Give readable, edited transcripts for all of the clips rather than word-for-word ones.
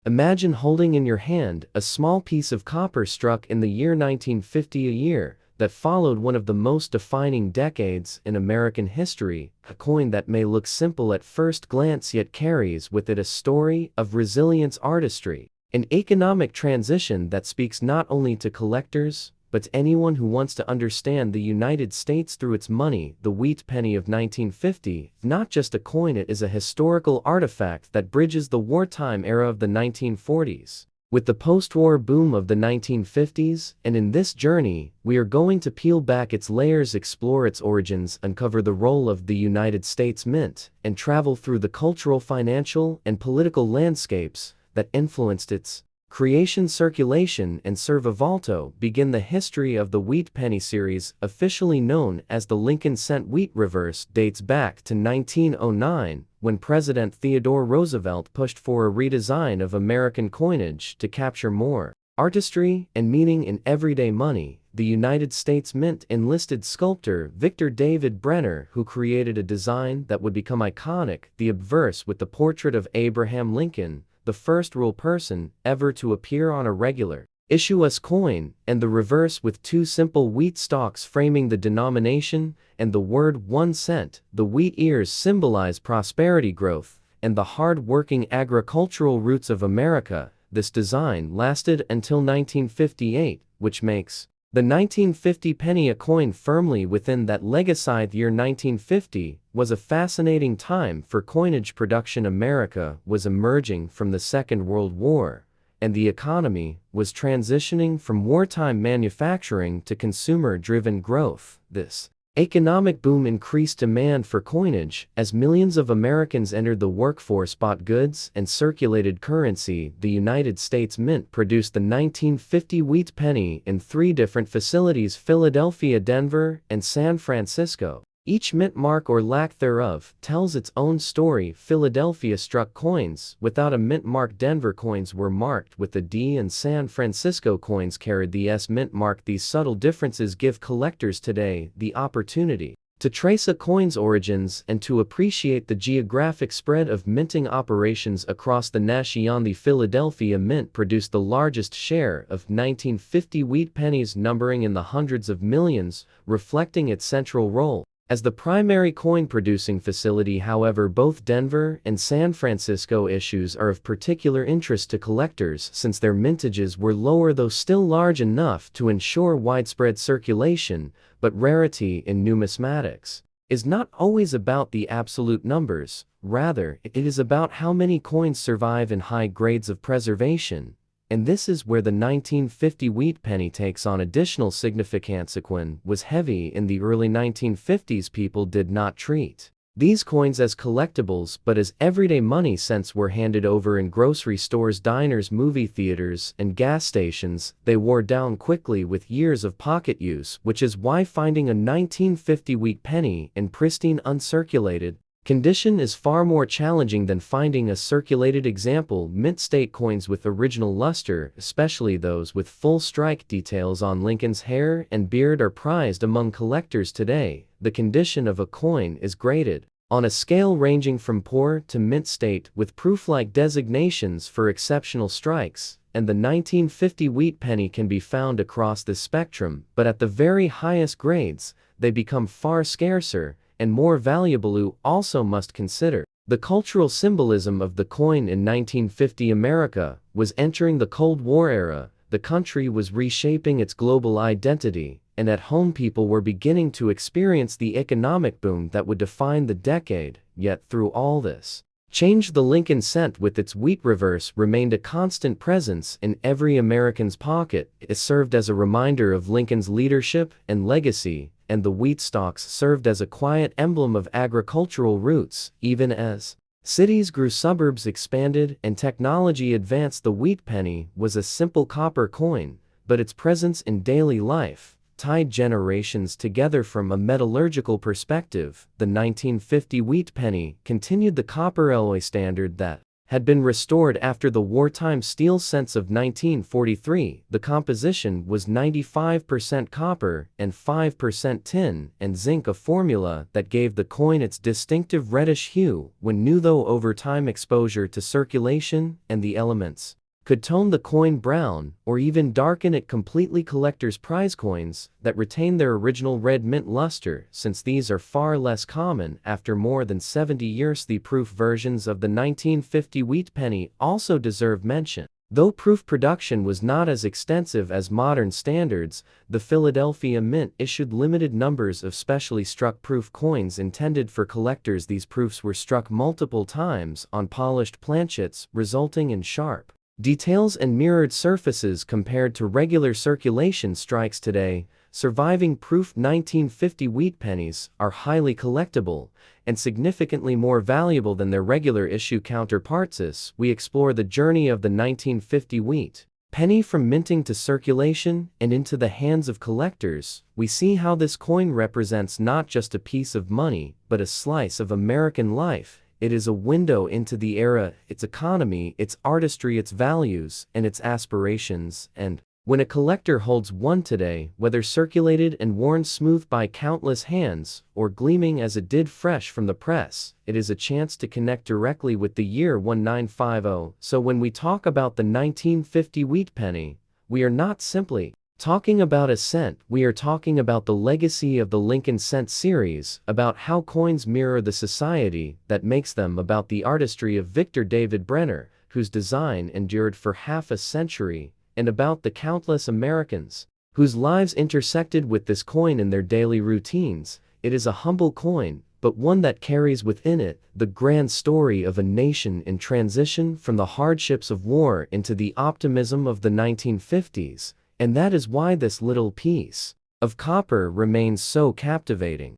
Imagine holding in your hand a small piece of copper struck in the year 1950, a year that followed one of the most defining decades in American history, a coin that may look simple at first glance yet carries with it a story of resilience, artistry, and economic transition that speaks not only to collectors, but to anyone who wants to understand the United States through its money. The wheat penny of 1950, not just a coin, it is a historical artifact that bridges the wartime era of the 1940s with the post-war boom of the 1950s, and in this journey, we are going to peel back its layers, explore its origins, uncover the role of the United States Mint, and travel through the cultural, financial, and political landscapes that influenced its creation, circulation, and survival. Begin the history of the wheat penny series, officially known as the Lincoln Cent Wheat Reverse, dates back to 1909, when President Theodore Roosevelt pushed for a redesign of American coinage to capture more artistry and meaning in everyday money. The United States Mint enlisted sculptor Victor David Brenner, who created a design that would become iconic, the obverse with the portrait of Abraham Lincoln, the first real person ever to appear on a regular issue US coin, and the reverse with two simple wheat stalks framing the denomination, and the word 1 cent. The wheat ears symbolize prosperity, growth, and the hard-working agricultural roots of America. This design lasted until 1958, which makes the 1950 penny a coin firmly within that legacy. The year 1950 was a fascinating time for coinage production. America was emerging from the Second World War, and the economy was transitioning from wartime manufacturing to consumer-driven growth. This economic boom increased demand for coinage as millions of Americans entered the workforce, bought goods, and circulated currency. The United States Mint produced the 1950 wheat penny in 3 different facilities: Philadelphia, Denver, and San Francisco. Each mint mark or lack thereof tells its own story. Philadelphia struck coins without a mint mark. Denver coins were marked with the D, and San Francisco coins carried the S mint mark. These subtle differences give collectors today the opportunity to trace a coin's origins and to appreciate the geographic spread of minting operations across the nation. The Philadelphia Mint produced the largest share of 1950 wheat pennies, numbering in the hundreds of millions, reflecting its central role as the primary coin-producing facility. However, both Denver and San Francisco issues are of particular interest to collectors since their mintages were lower, though still large enough to ensure widespread circulation. But rarity in numismatics is not always about the absolute numbers, rather, it is about how many coins survive in high grades of preservation. And this is where the 1950 wheat penny takes on additional significance. A coin was heavy in the early 1950s. People did not treat these coins as collectibles but as everyday money. Cents were handed over in grocery stores, diners, movie theaters, and gas stations. They wore down quickly with years of pocket use, which is why finding a 1950 wheat penny in pristine, uncirculated condition is far more challenging than finding a circulated example. Mint state coins with original luster, especially those with full strike details on Lincoln's hair and beard, are prized among collectors today. The condition of a coin is graded on a scale ranging from poor to mint state, with proof-like designations for exceptional strikes, and the 1950 wheat penny can be found across this spectrum. But at the very highest grades, they become far scarcer and more valuable. You also must consider the cultural symbolism of the coin. In 1950, America was entering the Cold War era. The country was reshaping its global identity, and at home people were beginning to experience the economic boom that would define the decade. Yet through all this change, the Lincoln Cent with its wheat reverse remained a constant presence in every American's pocket. It served as a reminder of Lincoln's leadership and legacy, and the wheat stalks served as a quiet emblem of agricultural roots. Even as cities grew, suburbs expanded, and technology advanced, the wheat penny was a simple copper coin, but its presence in daily life tied generations together. From a metallurgical perspective, the 1950 wheat penny continued the copper alloy standard that had been restored after the wartime steel cents of 1943. The composition was 95% copper and 5% tin and zinc, a formula that gave the coin its distinctive reddish hue when new, though over time exposure to circulation and the elements could tone the coin brown or even darken it completely. Collectors' prize coins that retain their original red mint luster, since these are far less common after more than 70 years. The proof versions of the 1950 wheat penny also deserve mention. Though proof production was not as extensive as modern standards, the Philadelphia Mint issued limited numbers of specially struck proof coins intended for collectors. These proofs were struck multiple times on polished planchets, resulting in sharp details and mirrored surfaces compared to regular circulation strikes today. Surviving proof 1950 wheat pennies are highly collectible and significantly more valuable than their regular issue counterparts. As we explore the journey of the 1950 wheat penny from minting to circulation and into the hands of collectors, we see how this coin represents not just a piece of money, but a slice of American life. It is a window into the era, its economy, its artistry, its values, and its aspirations. And when a collector holds one today, whether circulated and worn smooth by countless hands, or gleaming as it did fresh from the press, it is a chance to connect directly with the year 1950. So when we talk about the 1950 wheat penny, we are not simply talking about a cent, we are talking about the legacy of the Lincoln Cent series, about how coins mirror the society that makes them, about the artistry of Victor David Brenner, whose design endured for half a century, and about the countless Americans whose lives intersected with this coin in their daily routines. It is a humble coin, but one that carries within it the grand story of a nation in transition from the hardships of war into the optimism of the 1950s. And that is why this little piece of copper remains so captivating.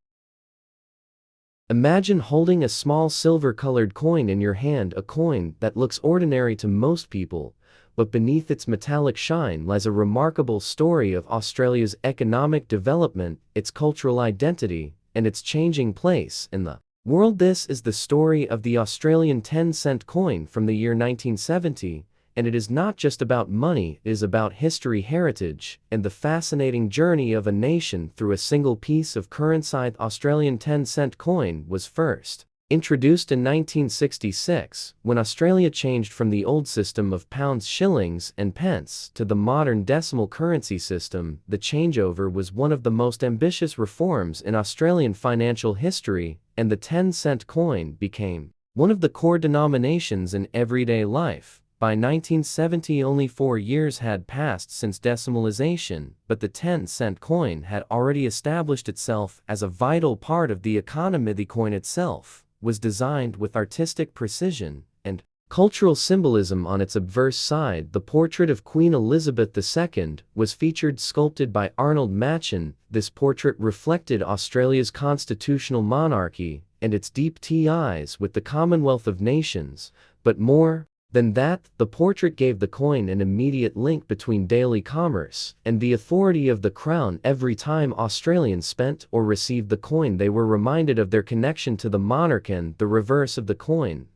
Imagine holding a small silver-colored coin in your hand, a coin that looks ordinary to most people, but beneath its metallic shine lies a remarkable story of Australia's economic development, its cultural identity, and its changing place in the world. This is the story of the Australian 10-cent coin from the year 1970. And it is not just about money, it is about history, heritage, and the fascinating journey of a nation through a single piece of currency. The Australian 10-cent coin was first introduced in 1966, when Australia changed from the old system of pounds, shillings, and pence to the modern decimal currency system. The changeover was one of the most ambitious reforms in Australian financial history, and the 10-cent coin became one of the core denominations in everyday life. By 1970, only 4 years had passed since decimalization, but the 10-cent coin had already established itself as a vital part of the economy. The coin itself was designed with artistic precision and cultural symbolism on its obverse side. The portrait of Queen Elizabeth II was featured, sculpted by Arnold Machen. This portrait reflected Australia's constitutional monarchy and its deep ties with the Commonwealth of Nations, but more than that, the portrait gave the coin an immediate link between daily commerce and the authority of the Crown. Every time Australians spent or received the coin, they were reminded of their connection to the monarch. And the reverse of the coin,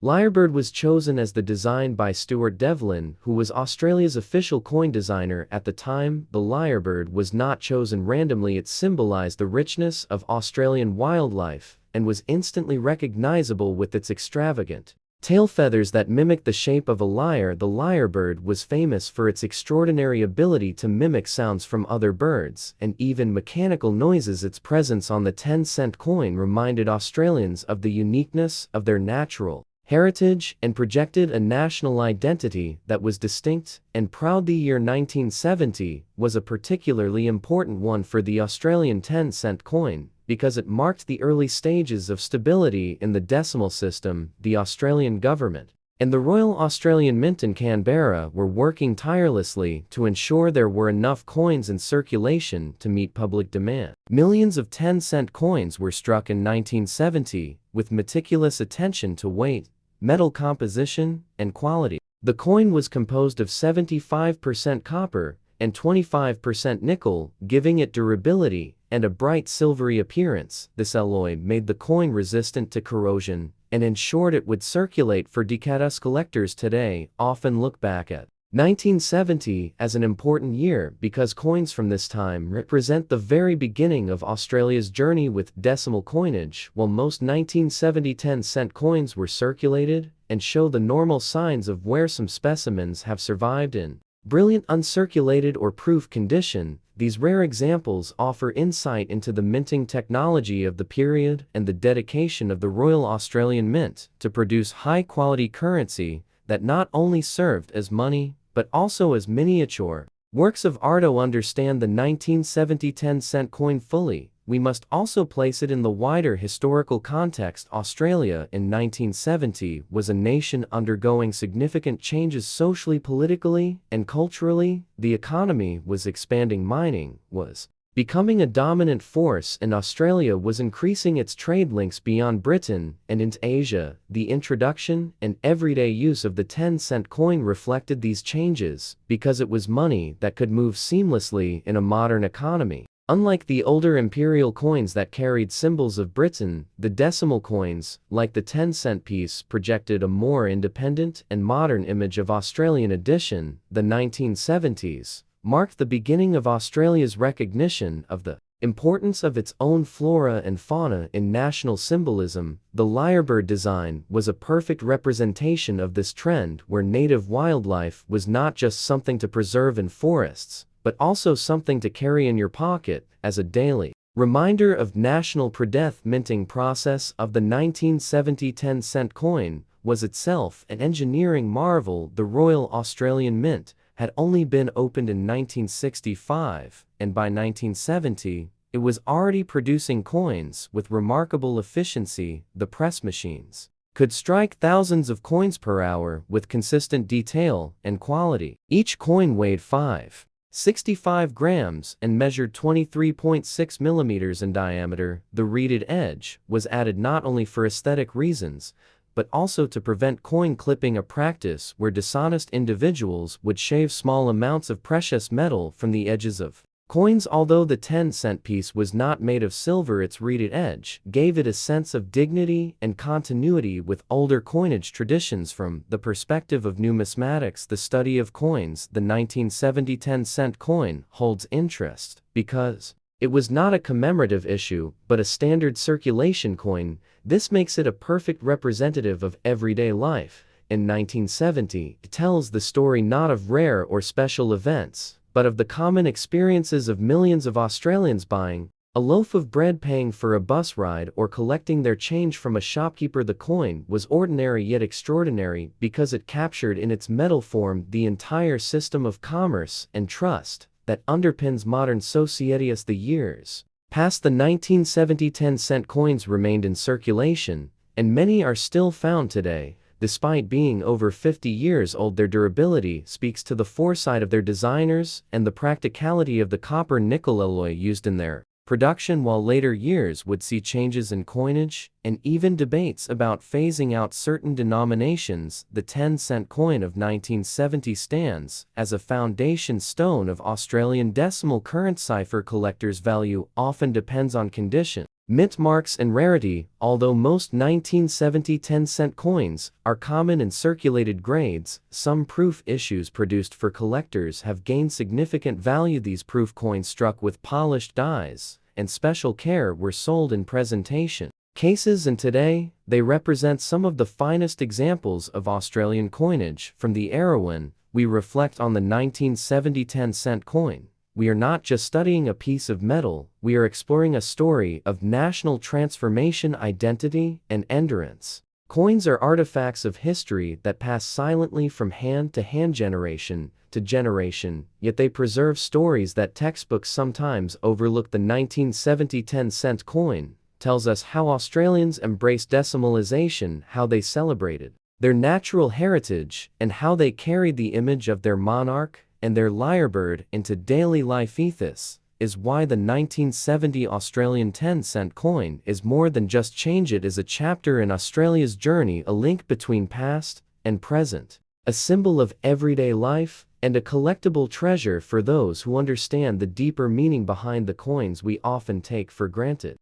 Lyrebird, was chosen as the design by Stuart Devlin, who was Australia's official coin designer at the time. The Lyrebird was not chosen randomly. It symbolized the richness of Australian wildlife and was instantly recognizable with its extravagant tail feathers that mimicked the shape of a lyre. The lyrebird was famous for its extraordinary ability to mimic sounds from other birds and even mechanical noises. Its presence on the 10-cent coin reminded Australians of the uniqueness of their natural heritage and projected a national identity that was distinct and proud. The year 1970 was a particularly important one for the Australian 10-cent coin, because it marked the early stages of stability in the decimal system. The Australian government and the Royal Australian Mint in Canberra were working tirelessly to ensure there were enough coins in circulation to meet public demand. Millions of 10-cent coins were struck in 1970, with meticulous attention to weight, metal composition, and quality. The coin was composed of 75% copper and 25% nickel, giving it durability and a bright silvery appearance. This alloy made the coin resistant to corrosion and ensured it would circulate for decades. Collectors today often look back at 1970 as an important year because coins from this time represent the very beginning of Australia's journey with decimal coinage. While most 1970 10-cent coins were circulated and show the normal signs of wear, some specimens have survived in brilliant uncirculated or proof condition. These rare examples offer insight into the minting technology of the period and the dedication of the Royal Australian Mint to produce high-quality currency that not only served as money but also as miniature works of art. To understand the 1970 10-cent coin fully, we must also place it in the wider historical context. Australia in 1970 was a nation undergoing significant changes socially, politically, and culturally. The economy was expanding, mining was becoming a dominant force, and Australia was increasing its trade links beyond Britain and into Asia. The introduction and everyday use of the 10-cent coin reflected these changes because it was money that could move seamlessly in a modern economy. Unlike the older imperial coins that carried symbols of Britain, the decimal coins, like the 10-cent piece, projected a more independent and modern image of Australian edition. The 1970s marked the beginning of Australia's recognition of the importance of its own flora and fauna in national symbolism. The lyrebird design was a perfect representation of this trend, where native wildlife was not just something to preserve in forests, but also something to carry in your pocket as a daily reminder of national pride. Minting process of the 1970 10-cent coin was itself an engineering marvel. The Royal Australian Mint had only been opened in 1965, and by 1970, it was already producing coins with remarkable efficiency. The press machines could strike thousands of coins per hour with consistent detail and quality. Each coin weighed 5.65 grams and measured 23.6 millimeters in diameter. The reeded edge was added not only for aesthetic reasons, but also to prevent coin clipping, a practice where dishonest individuals would shave small amounts of precious metal from the edges of coins. Although the 10-cent piece was not made of silver, its reeded edge gave it a sense of dignity and continuity with older coinage traditions. From the perspective of numismatics, the study of coins, the 1970 10-cent coin holds interest because it was not a commemorative issue, but a standard circulation coin. This makes it a perfect representative of everyday life. In 1970, it tells the story not of rare or special events, but of the common experiences of millions of Australians buying a loaf of bread, paying for a bus ride, or collecting their change from a shopkeeper. The coin was ordinary yet extraordinary because it captured in its metal form the entire system of commerce and trust that underpins modern society. As the years passed, the 1970 10-cent coins remained in circulation, and many are still found today. Despite being over 50 years old, their durability speaks to the foresight of their designers and the practicality of the copper-nickel alloy used in their production. While later years would see changes in coinage and even debates about phasing out certain denominations, the 10-cent coin of 1970 stands as a foundation stone of Australian decimal currency. For collectors, value often depends on condition, mint marks, and rarity. Although most 1970 10-cent coins are common in circulated grades, some proof issues produced for collectors have gained significant value. These proof coins, struck with polished dies and special care, were sold in presentation cases, and today they represent some of the finest examples of Australian coinage. From the era when we reflect on the 1970 10-cent coin, we are not just studying a piece of metal, we are exploring a story of national transformation, identity, and endurance. Coins are artifacts of history that pass silently from hand to hand, generation to generation, yet they preserve stories that textbooks sometimes overlook. The 1970 10-cent coin tells us how Australians embraced decimalisation, how they celebrated their natural heritage, and how they carried the image of their monarch and their lyrebird into daily life. Ethos is why the 1970 Australian 10-cent coin is more than just change. It is a chapter in Australia's journey, a link between past and present, a symbol of everyday life, and a collectible treasure for those who understand the deeper meaning behind the coins we often take for granted.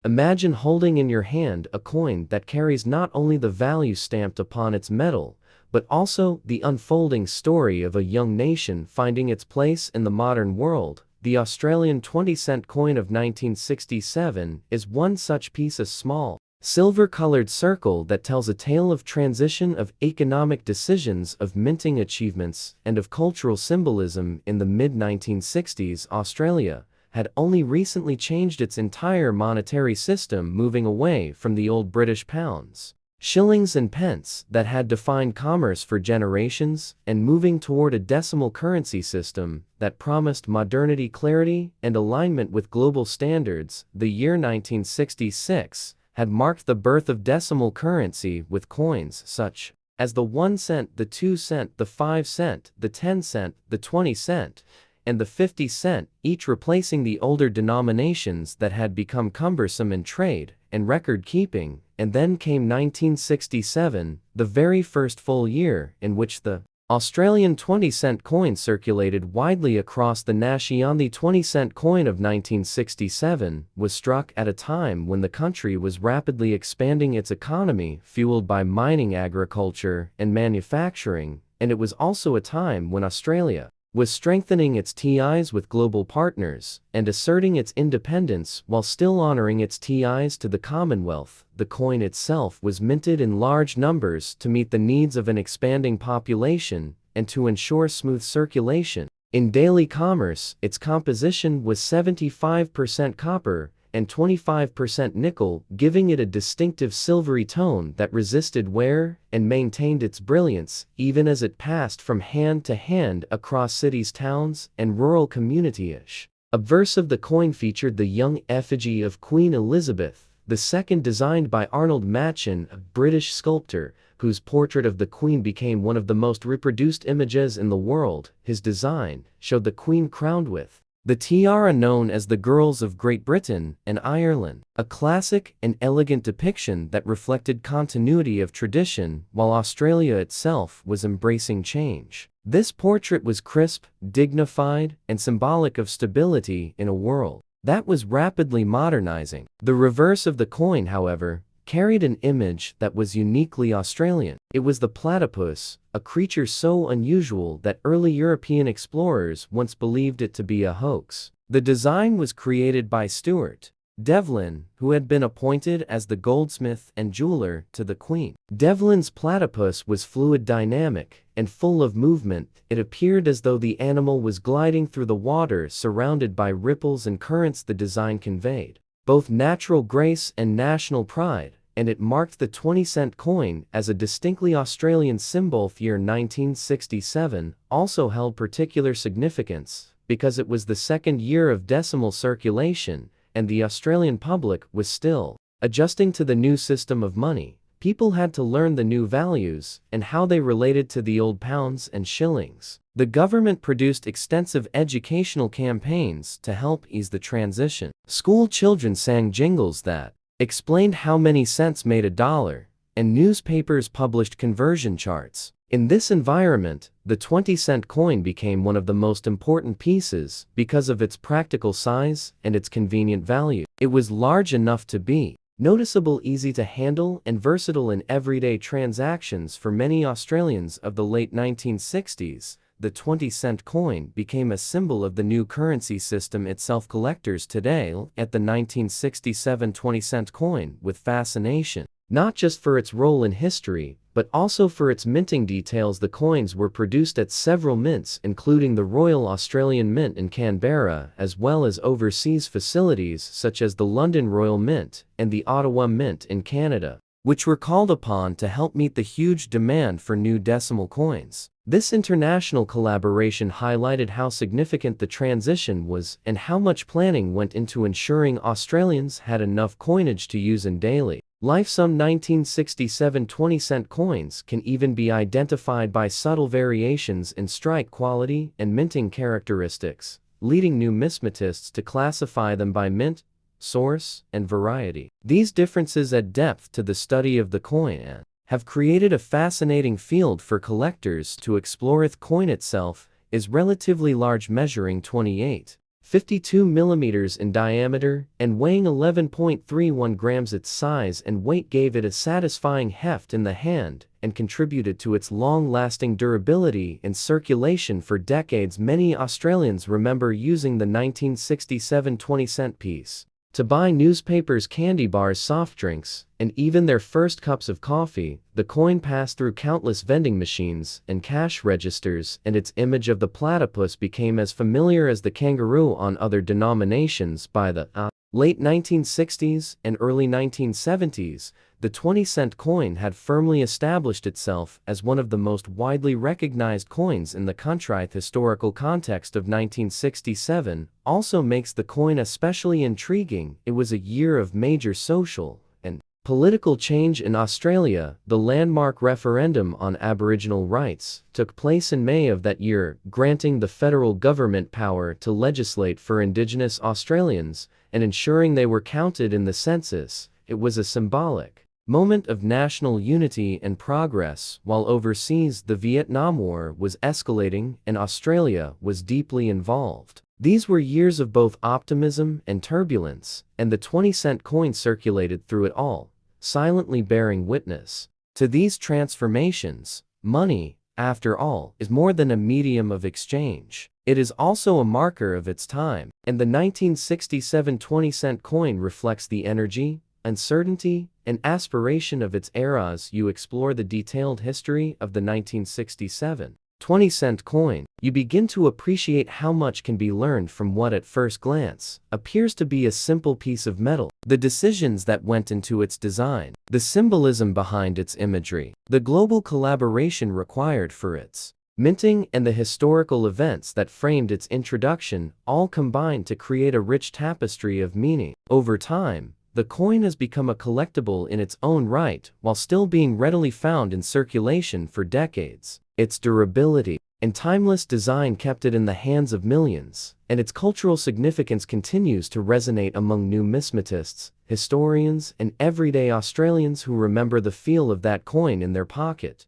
Imagine holding in your hand a coin that carries not only the value stamped upon its metal, but also the unfolding story of a young nation finding its place in the modern world. The Australian 20-cent coin of 1967 is one such piece, a small, silver-colored circle that tells a tale of transition, of economic decisions, of minting achievements, and of cultural symbolism. In the mid-1960s, Australia had only recently changed its entire monetary system, moving away from the old British pounds, shillings and pence that had defined commerce for generations, and moving toward a decimal currency system that promised modernity, clarity, and alignment with global standards. The year 1966 had marked the birth of decimal currency, with coins such as the 1 cent, the 2 cent, the 5 cent, the 10 cent, the 20 cent, and the 50 cent, each replacing the older denominations that had become cumbersome in trade and record-keeping. And then came 1967, the very first full year in which the Australian 20-cent coin circulated widely across the nation. The 20-cent coin of 1967 was struck at a time when the country was rapidly expanding its economy, fueled by mining, agriculture, and manufacturing, and it was also a time when Australia was strengthening its ties with global partners and asserting its independence while still honoring its ties to the Commonwealth. The coin itself was minted in large numbers to meet the needs of an expanding population and to ensure smooth circulation. In daily commerce, its composition was 75% copper and 25% nickel, giving it a distinctive silvery tone that resisted wear and maintained its brilliance even as it passed from hand to hand across cities, towns, and rural communities. A verse of the coin featured the young effigy of Queen Elizabeth II, designed by Arnold Machin, a British sculptor, whose portrait of the Queen became one of the most reproduced images in the world. His design showed the Queen crowned with the tiara known as the Girls of Great Britain and Ireland, a classic and elegant depiction that reflected continuity of tradition while Australia itself was embracing change. This portrait was crisp, dignified, and symbolic of stability in a world that was rapidly modernizing. The reverse of the coin, however, carried an image that was uniquely Australian. It was the platypus, a creature so unusual that early European explorers once believed it to be a hoax. The design was created by Stuart Devlin, who had been appointed as the goldsmith and jeweler to the Queen. Devlin's platypus was fluid, dynamic, and full of movement. It appeared as though the animal was gliding through the water, surrounded by ripples and currents. The design conveyed both natural grace and national pride, and it marked the 20-cent coin as a distinctly Australian symbol. The year 1967 also held particular significance because it was the second year of decimal circulation, and the Australian public was still adjusting to the new system of money. People had to learn the new values and how they related to the old pounds and shillings. The government produced extensive educational campaigns to help ease the transition. School children sang jingles that explained how many cents made a dollar, and newspapers published conversion charts. In this environment, the 20-cent coin became one of the most important pieces because of its practical size and its convenient value. It was large enough to be noticeable, easy to handle, and versatile in everyday transactions. For many Australians of the late 1960s, the 20-cent coin became a symbol of the new currency system itself. Collectors today at the 1967 20-cent coin with fascination, not just for its role in history, but also for its minting details. The coins were produced at several mints, including the Royal Australian Mint in Canberra, as well as overseas facilities such as the London Royal Mint and the Ottawa Mint in Canada, which were called upon to help meet the huge demand for new decimal coins. This international collaboration highlighted how significant the transition was and how much planning went into ensuring Australians had enough coinage to use in daily life. Some 1967 20-cent coins can even be identified by subtle variations in strike quality and minting characteristics, leading numismatists to classify them by mint, source, and variety. These differences add depth to the study of the coin and have created a fascinating field for collectors to explore. The coin itself is relatively large, measuring 28 52 millimeters in diameter and weighing 11.31 grams. Its size and weight gave it a satisfying heft in the hand and contributed to its long-lasting durability in circulation for decades. Many Australians remember using the 1967 20-cent piece to buy newspapers, candy bars, soft drinks, and even their first cups of coffee. The coin passed through countless vending machines and cash registers, and its image of the platypus became as familiar as the kangaroo on other denominations. By the late 1960s and early 1970s, the 20-cent coin had firmly established itself as one of the most widely recognized coins in the country. The historical context of 1967 also makes the coin especially intriguing. It was a year of major social and political change in Australia. The landmark referendum on Aboriginal rights took place in May of that year, granting the federal government power to legislate for Indigenous Australians and ensuring they were counted in the census. It was a symbolic moment of national unity and progress. While overseas, the Vietnam War was escalating and Australia was deeply involved. These were years of both optimism and turbulence, and the 20-cent coin circulated through it all, silently bearing witness to these transformations. Money, after all, is more than a medium of exchange. It is also a marker of its time, and the 1967 20-cent coin reflects the energy, uncertainty, and aspiration of its era. As you explore the detailed history of the 1967 20-cent coin, you begin to appreciate how much can be learned from what at first glance appears to be a simple piece of metal. The decisions that went into its design, the symbolism behind its imagery, the global collaboration required for its minting, and the historical events that framed its introduction all combined to create a rich tapestry of meaning. Over time, the coin has become a collectible in its own right, while still being readily found in circulation for decades. Its durability and timeless design kept it in the hands of millions, and its cultural significance continues to resonate among numismatists, historians, and everyday Australians who remember the feel of that coin in their pocket.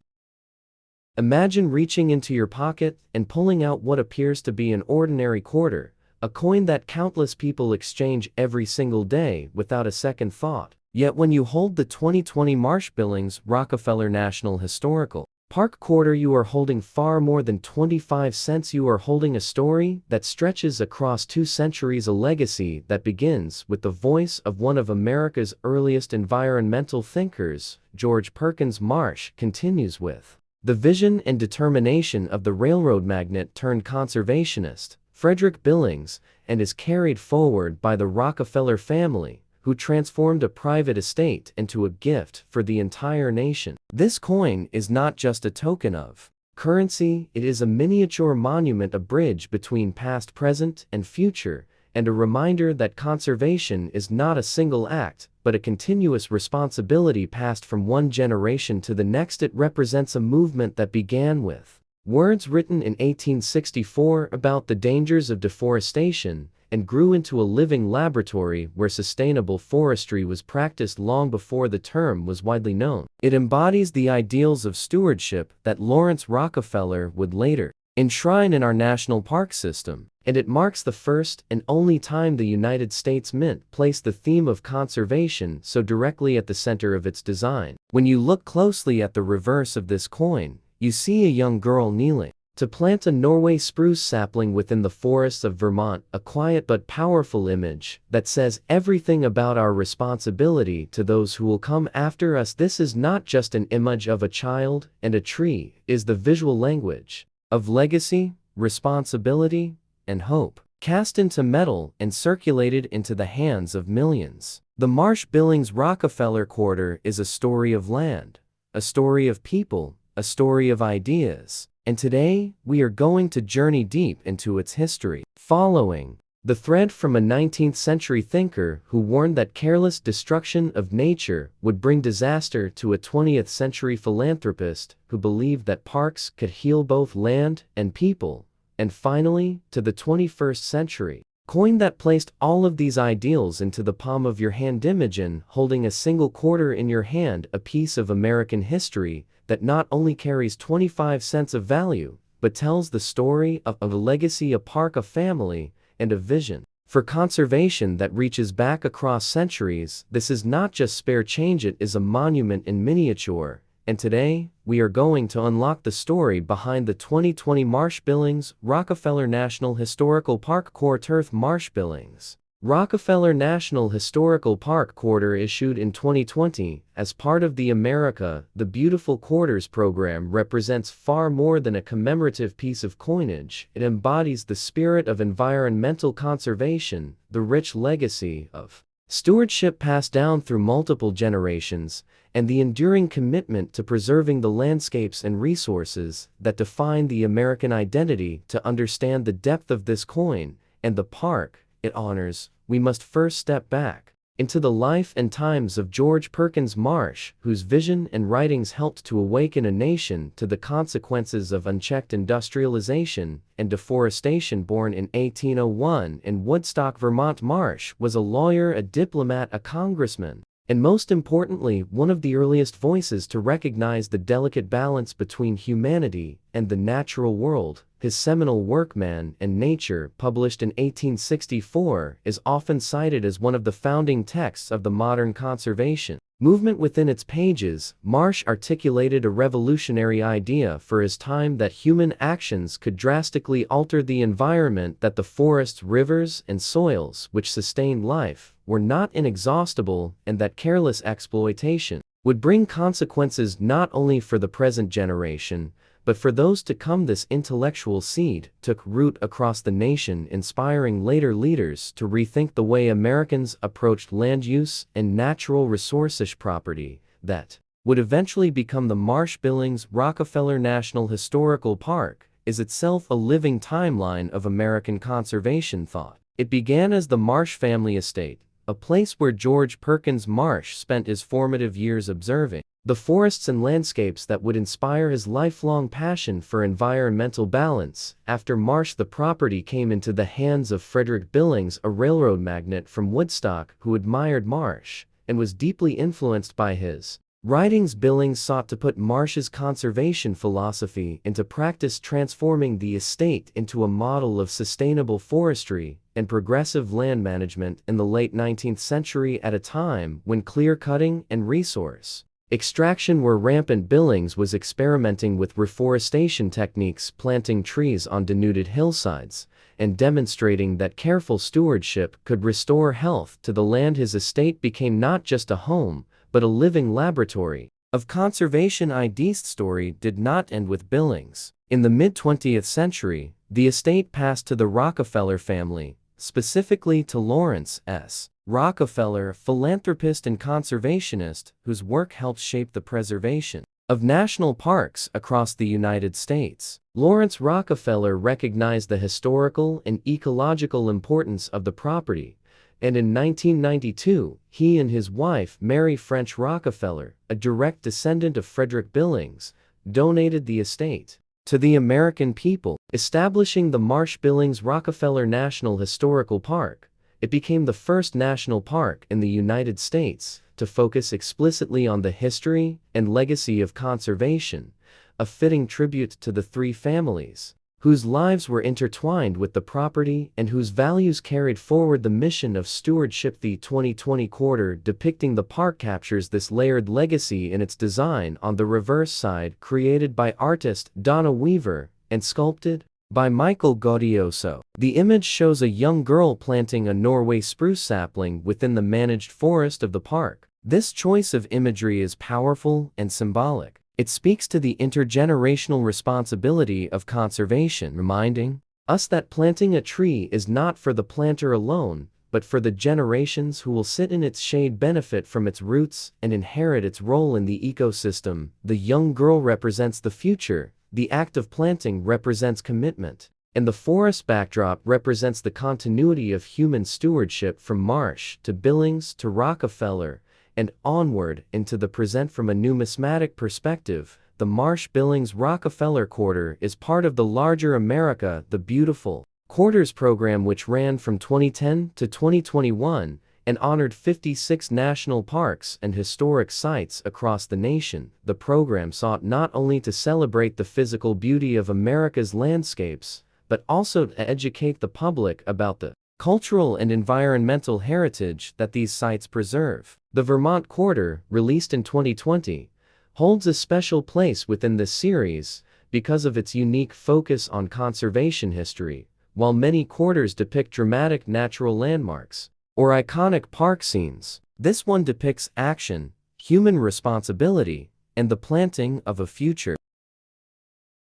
Imagine reaching into your pocket and pulling out what appears to be an ordinary quarter, a coin that countless people exchange every single day without a second thought. Yet when you hold the 2020 Marsh-Billings Rockefeller National Historical Park quarter, you are holding far more than 25 cents. You are holding a story that stretches across 2 centuries, a legacy that begins with the voice of one of America's earliest environmental thinkers, George Perkins Marsh, continues with the vision and determination of the railroad magnate turned conservationist, Frederick Billings, and is carried forward by the Rockefeller family, who transformed a private estate into a gift for the entire nation. This coin is not just a token of currency, it is a miniature monument, a bridge between past, present, and future, and a reminder that conservation is not a single act, but a continuous responsibility passed from one generation to the next. It represents a movement that began with words written in 1864 about the dangers of deforestation, and grew into a living laboratory where sustainable forestry was practiced long before the term was widely known. It embodies the ideals of stewardship that Lawrence Rockefeller would later enshrine in our national park system, and it marks the first and only time the United States Mint placed the theme of conservation so directly at the center of its design. When you look closely at the reverse of this coin, you see a young girl kneeling to plant a Norway spruce sapling within the forests of Vermont, a quiet but powerful image that says everything about our responsibility to those who will come after us. This is not just an image of a child and a tree, it is the visual language of legacy, responsibility, and hope, cast into metal and circulated into the hands of millions. The Marsh-Billings Rockefeller quarter is a story of land, a story of people, a story of ideas. And today, we are going to journey deep into its history, following the thread from a 19th century thinker who warned that careless destruction of nature would bring disaster to a 20th century philanthropist who believed that parks could heal both land and people, and finally, to the 21st century coin that placed all of these ideals into the palm of your hand. Imagine holding a single quarter in your hand, a piece of American history that not only carries 25 cents of value, but tells the story of a legacy, a park, a family, and a vision for conservation that reaches back across centuries. This is not just spare change, it is a monument in miniature. And today, we are going to unlock the story behind the 2020 Marsh-Billings Rockefeller National Historical Park Quarter. Marsh-Billings Rockefeller National Historical Park Quarter issued in 2020 as part of the America the Beautiful Quarters program represents far more than a commemorative piece of coinage. It embodies the spirit of environmental conservation, the rich legacy of stewardship passed down through multiple generations, and the enduring commitment to preserving the landscapes and resources that define the American identity. To understand the depth of this coin and the park it honors, we must first step back into the life and times of George Perkins Marsh, whose vision and writings helped to awaken a nation to the consequences of unchecked industrialization and deforestation. Born in 1801 in Woodstock, Vermont, Marsh was a lawyer, a diplomat, a congressman, and most importantly, one of the earliest voices to recognize the delicate balance between humanity and the natural world. His seminal work Man and Nature, published in 1864, is often cited as one of the founding texts of the modern conservation movement. Within its pages, Marsh articulated a revolutionary idea for his time that human actions could drastically alter the environment, that the forests, rivers, and soils which sustained life were not inexhaustible, and that careless exploitation would bring consequences not only for the present generation, but for those to come. This intellectual seed took root across the nation, inspiring later leaders to rethink the way Americans approached land use and natural resources. Property that would eventually become the Marsh-Billings Rockefeller National Historical Park is itself a living timeline of American conservation thought. It began as the Marsh family estate, a place where George Perkins Marsh spent his formative years observing the forests and landscapes that would inspire his lifelong passion for environmental balance. After Marsh, the property came into the hands of Frederick Billings, a railroad magnate from Woodstock who admired Marsh and was deeply influenced by his writings. Billings sought to put Marsh's conservation philosophy into practice, transforming the estate into a model of sustainable forestry and progressive land management. In the late 19th century, at a time when clear-cutting and resource extraction were rampant, Billings was experimenting with reforestation techniques, planting trees on denuded hillsides, and demonstrating that careful stewardship could restore health to the land. His estate became not just a home, but a living laboratory of conservation. This story did not end with Billings. In the mid-20th century, the estate passed to the Rockefeller family, specifically to Lawrence S. Rockefeller, a philanthropist and conservationist whose work helped shape the preservation of national parks across the United States. Lawrence Rockefeller recognized the historical and ecological importance of the property, and in 1992, he and his wife, Mary French Rockefeller, a direct descendant of Frederick Billings, donated the estate to the American people, establishing the Marsh-Billings Rockefeller National Historical Park. It became the first national park in the United States to focus explicitly on the history and legacy of conservation, a fitting tribute to the three families whose lives were intertwined with the property and whose values carried forward the mission of stewardship. The 2020 quarter depicting the park captures this layered legacy in its design. On the reverse side, created by artist Donna Weaver and sculpted by Michael Gaudioso, the image shows a young girl planting a Norway spruce sapling within the managed forest of the park. This choice of imagery is powerful and symbolic. It speaks to the intergenerational responsibility of conservation, reminding us that planting a tree is not for the planter alone, but for the generations who will sit in its shade, benefit from its roots, and inherit its role in the ecosystem. The young girl represents the future, the act of planting represents commitment, and the forest backdrop represents the continuity of human stewardship from Marsh to Billings to Rockefeller, and onward into the present. From a numismatic perspective, the Marsh-Billings Rockefeller Quarter is part of the larger America the Beautiful Quarters program, which ran from 2010 to 2021 and honored 56 national parks and historic sites across the nation. The program sought not only to celebrate the physical beauty of America's landscapes, but also to educate the public about the cultural and environmental heritage that these sites preserve. The Vermont Quarter, released in 2020, holds a special place within this series because of its unique focus on conservation history. While many quarters depict dramatic natural landmarks or iconic park scenes, this one depicts action, human responsibility, and the planting of a future.